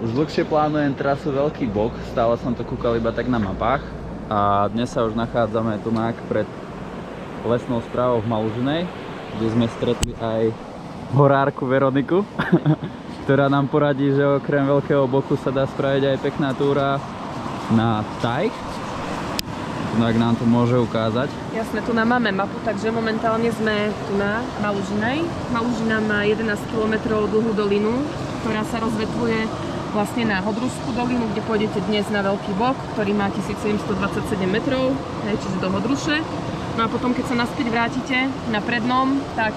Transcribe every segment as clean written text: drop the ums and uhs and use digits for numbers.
Už dlhšie plánujem trasu Veľký Bok, stále som to kúkal iba tak na mapách a dnes sa už nachádzame tu pred lesnou správou v Malužinej, kde sme stretli aj horárku Veroniku, ktorá nám poradí, že okrem Veľkého Boku sa dá spraviť aj pekná túra na Tajch. No ak nám to môže ukázať. Jasné, tu máme mapu, takže momentálne sme tu na Malužinej. Malužina má 11 km dlhú dolinu, ktorá sa rozvetvuje vlastne na Hodrušskú dolinu, kde pôjdete dnes na Veľký Bok, ktorý má 1727 metrov, čiže do Hodruše. No a potom, keď sa naspäť vrátite na prednom, tak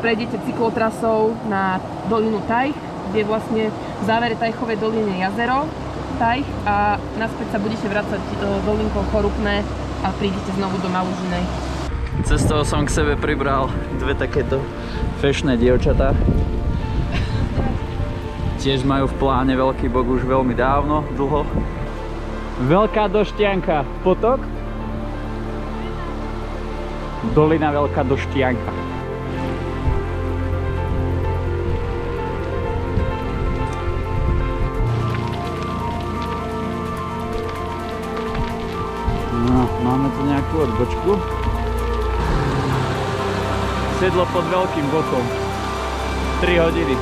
prejdete cyklotrasou na dolinu Tajch, kde vlastne v závere Tajchovej doliny je jazero Tajch a naspäť sa budete vrácať dolinkou Chorupné a prídete znovu do Malužinej. Cestou som k sebe pribral dve takéto fešné dievčatá. Tiež majú v pláne Veľký Bok už veľmi dávno, dlho. Veľká Doštianka, potok. Dolina Veľká Doštianka. No, máme tu nejakú odbočku. Sedlo pod Veľkým Bokom. 3 hodiny.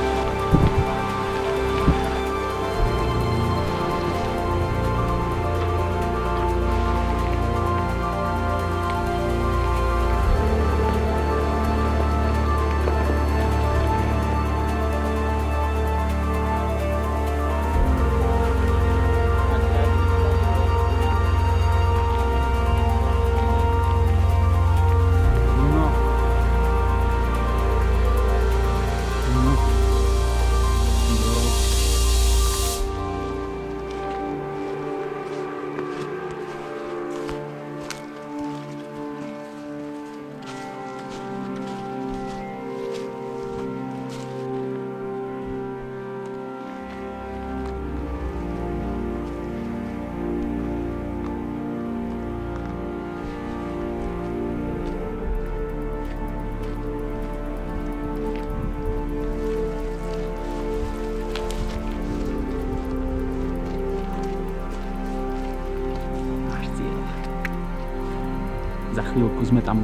Za chvíľku sme tam.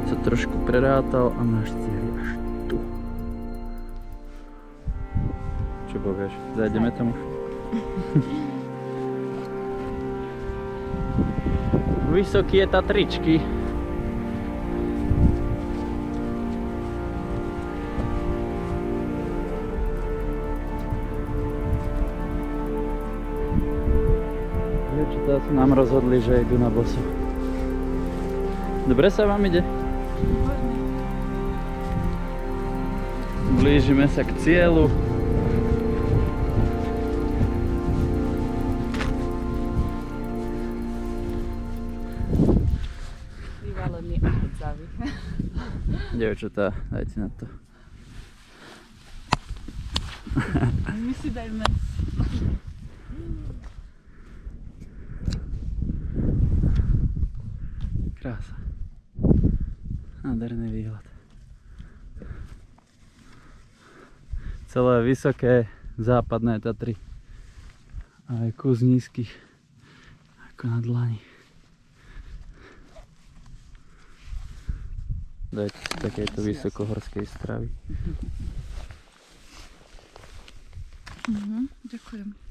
Sa trošku prerátal a náš cieľ je až tu. Čo povieš? Zajdeme tam už? Vysoké Tatričky. Sa nám rozhodli, že idú na boso. Dobre sa vám ide? Blížime sa k cieľu. Vyvalený a hrdzaví. Dievčatá, dajte na to. My si dajme. Krása. Nádherný výhľad. Celé vysoké západné Tatry. A aj kus nízkych. Ako na dlani. Dajte si takéto vysokohorskej stravy. Ďakujem.